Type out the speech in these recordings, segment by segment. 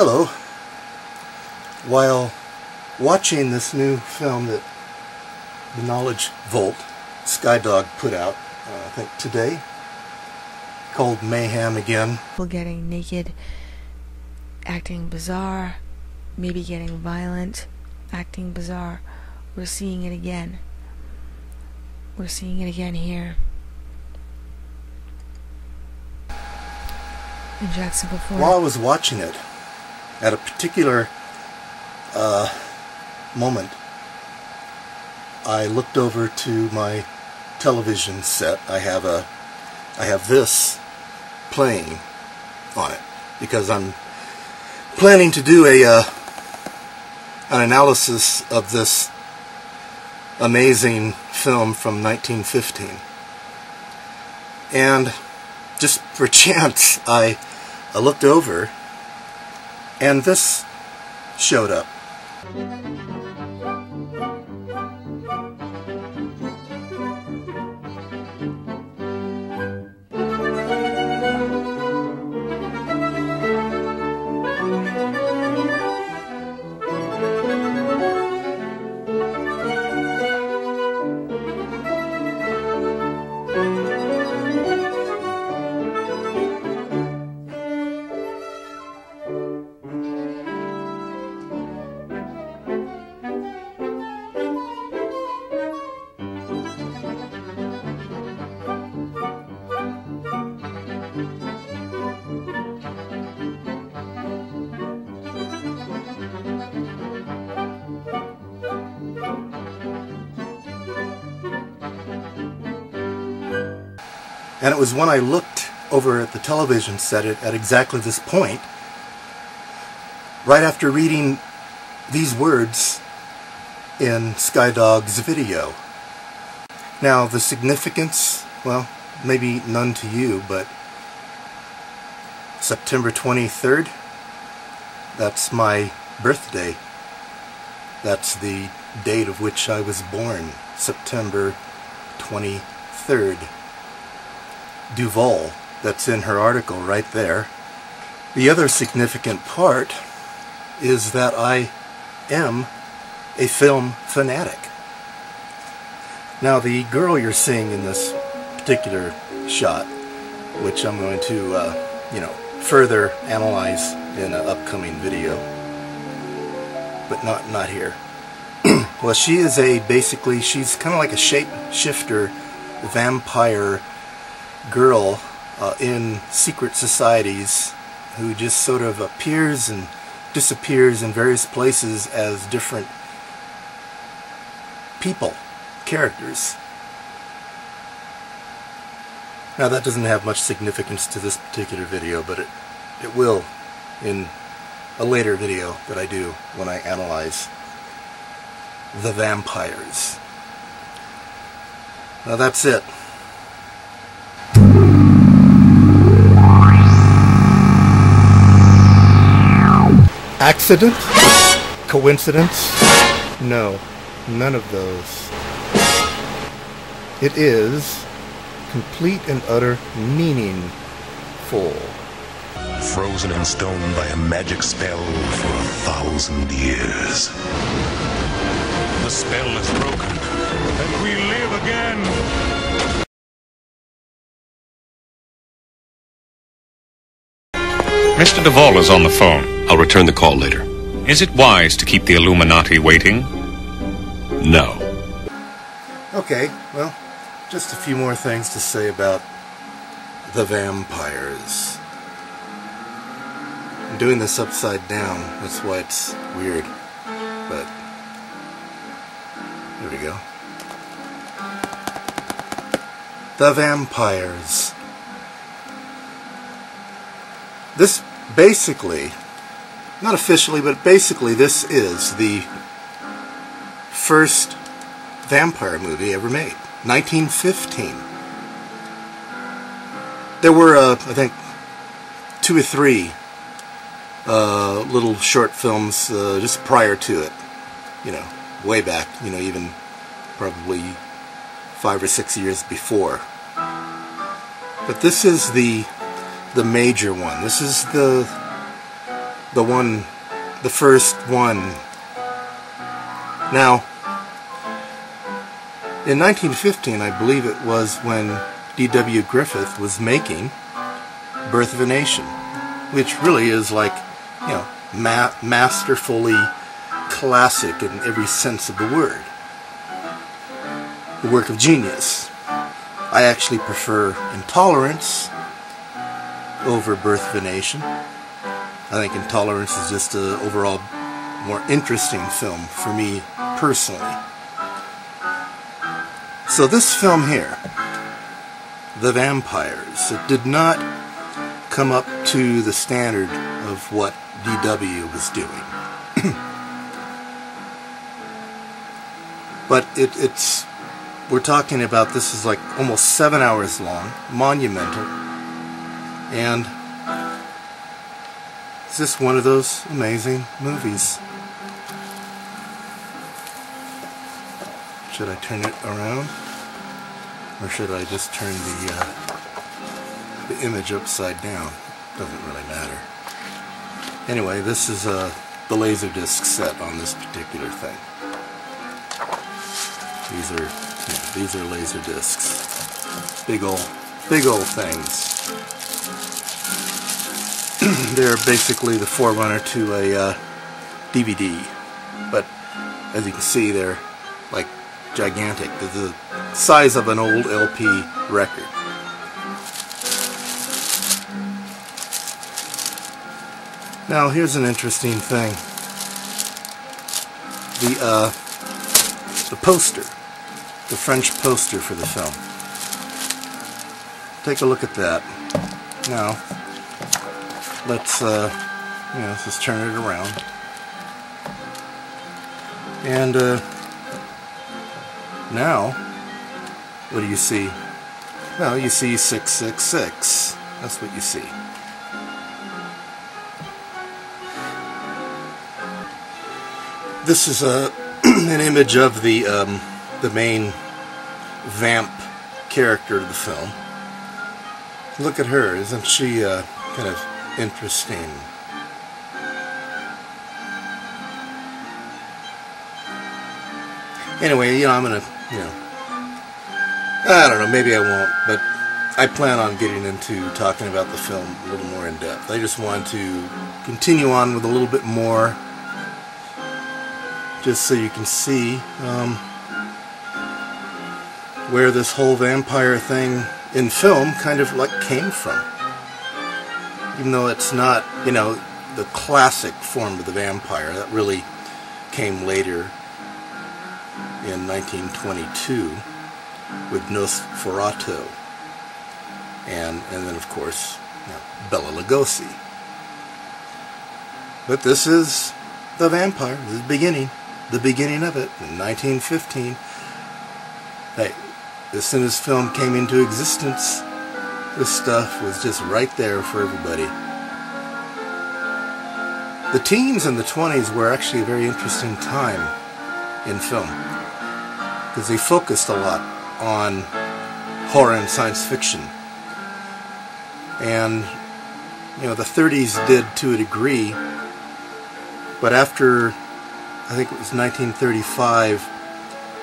Hello. While watching this new film that the Knowledgevault, Skyedog, put out, I think today, called Mayhem again. People getting naked, acting bizarre, maybe getting violent, acting bizarre. We're seeing it again. We're seeing it again here. In Jackson before. While I was watching it, at a particular moment, I looked over to my television set. I have this playing on it because I'm planning to do an analysis of this amazing film from 1915. And just for chance, I looked over and this showed up. And it was when I looked over at the television set at exactly this point, right after reading these words in Skyedog's video. Now, the significance, well, maybe none to you, but September 23rd, that's my birthday. That's the date of which I was born, September 23rd. Duval, that's in her article right there. The other significant part is that I am a film fanatic. Now, the girl you're seeing in this particular shot, which I'm going to, further analyze in an upcoming video, but not here. Well, she is she's kind of like a shapeshifter vampire girl in secret societies who just sort of appears and disappears in various places as different people, characters. Now, that doesn't have much significance to this particular video, but it will in a later video that I do when I analyze the vampires. Now, that's it. Accident? Coincidence? No, none of those. It is complete and utter meaningful. Frozen in stone by a magic spell for 1,000 years. The spell is broken, and we live again. Mr. Duval is on the phone. I'll return the call later. Is it wise to keep the Illuminati waiting? No. Okay, well, just a few more things to say about the vampires. I'm doing this upside down, that's why it's weird, but there we go. The vampires. This basically, not officially, but basically this is the first vampire movie ever made. 1915. There were, I think, 2 or 3 little short films just prior to it. Way back, even probably 5 or 6 years before. But this is the major one. This is the first one. Now, in 1915, I believe it was when D.W. Griffith was making Birth of a Nation, which really is like, you know, masterfully classic in every sense of the word. The work of genius. I actually prefer Intolerance over Birth of a Nation. I think Intolerance is just an overall more interesting film for me personally. So this film here, The Vampires, it did not come up to the standard of what D.W. was doing. But it's we're talking about, this is like almost 7 hours long, monumental, and it's just one of those amazing movies. Should I turn it around, or should I just turn the image upside down? Doesn't really matter. Anyway, this is the Laserdisc set on this particular thing. These are Laserdiscs. Big old things. They're basically the forerunner to a DVD, but as you can see, they're like gigantic. They're the size of an old LP record. Now here's an interesting thing. The poster, the French poster for the film. Take a look at that. Now, let's let's just turn it around. And now, what do you see? Well, you see 666. That's what you see. This is an image of the main vamp character of the film. Look at her, isn't she kind of interesting? Anyway, I'm gonna, I don't know, maybe I won't, but I plan on getting into talking about the film a little more in depth. I just want to continue on with a little bit more, just so you can see where this whole vampire thing in film kind of like came from. Even though it's not, the classic form of the vampire, that really came later in 1922 with Nosferatu, and then of course Bela Lugosi. But this is the vampire, this is the beginning of it in 1915. Hey, as soon as film came into existence, this stuff was just right there for everybody. The teens and the 20s were actually a very interesting time in film, because they focused a lot on horror and science fiction. And, the 30s did to a degree, but after, I think it was 1935,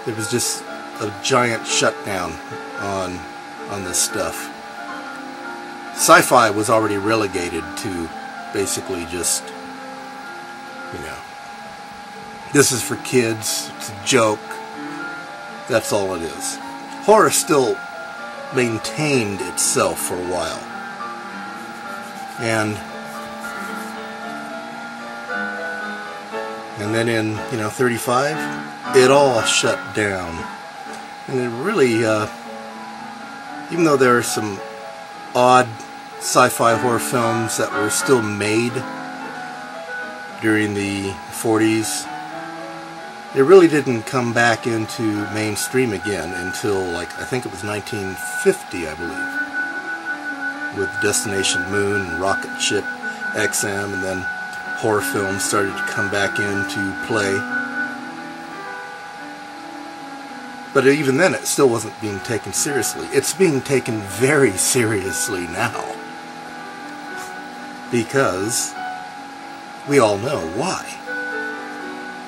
there was just a giant shutdown on this stuff. Sci-fi was already relegated to basically just, this is for kids, it's a joke, that's all it is. Horror still maintained itself for a while. And then in, 35, it all shut down. And it really, even though there are some odd sci-fi horror films that were still made during the 40s, it really didn't come back into mainstream again until, I think it was 1950, I believe, with Destination Moon and Rocket Ship XM, and then horror films started to come back into play. But even then, it still wasn't being taken seriously. It's being taken very seriously now, because we all know why.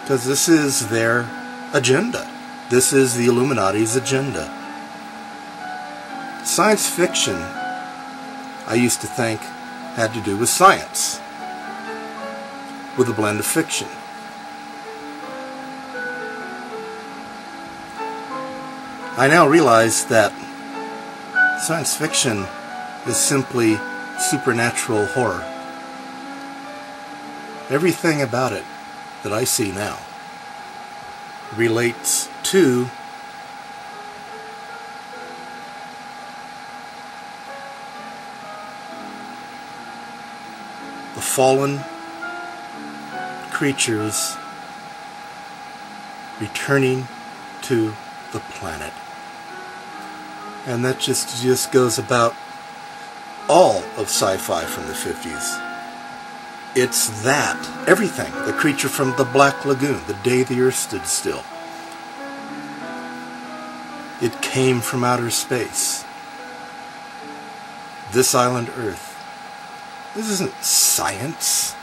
Because this is their agenda. This is the Illuminati's agenda. Science fiction, I used to think, had to do with science, with a blend of fiction. I now realize that science fiction is simply supernatural horror. Everything about it that I see now relates to the fallen creatures returning to the planet. And that just goes about all of sci-fi from the 50s. It's that. Everything. The creature from the Black Lagoon, the day the Earth stood still. It came from outer space. This island Earth. This isn't science.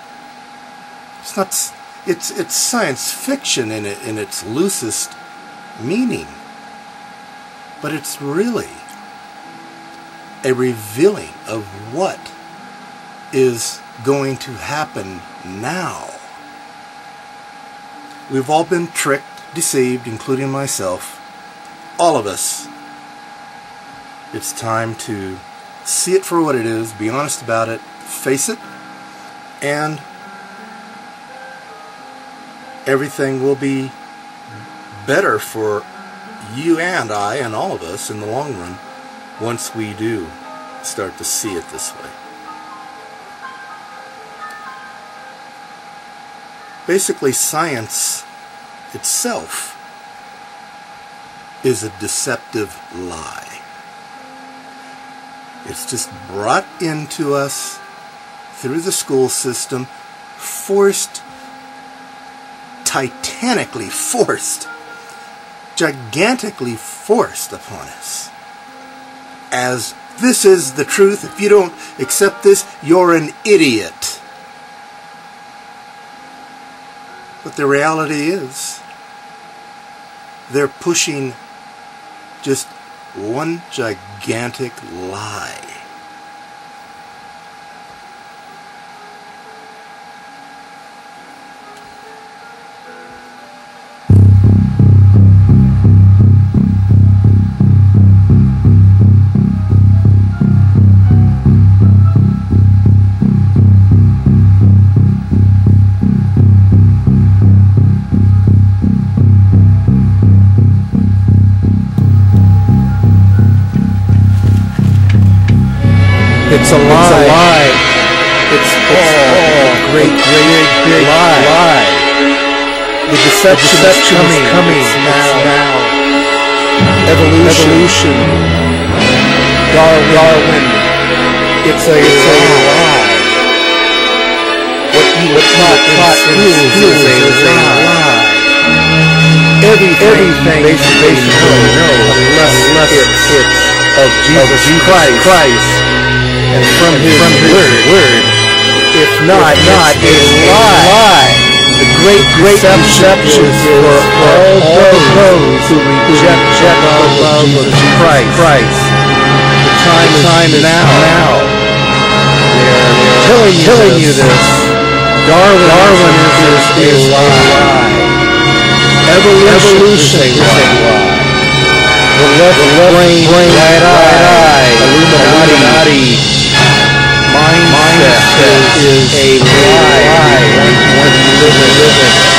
It's not. It's science fiction in its loosest meaning. But it's really a revealing of what is going to happen now. We've all been tricked, deceived, including myself. All of us. It's time to see it for what it is, be honest about it, face it, and everything will be better for you and I and all of us in the long run once we do start to see it this way. Basically, science itself is a deceptive lie. It's just brought into us through the school system, forced, titanically forced, gigantically forced upon us. As this is the truth, if you don't accept this, you're an idiot. But the reality is, they're pushing just one gigantic lie. It's a lie. It's a great lie. The deception is coming now. Evolution. Darwin. It's a lie. What's not taught is a lie. Everything basically no, unless it's of Jesus Christ. And from his word, if not a lie. The great deception for all those who reject the love of Jesus Christ. The time is now. They're telling you this. Darwin is a lie. Evolution is a lie. The left brain, right eye, Illuminati mindset is a lie. One living.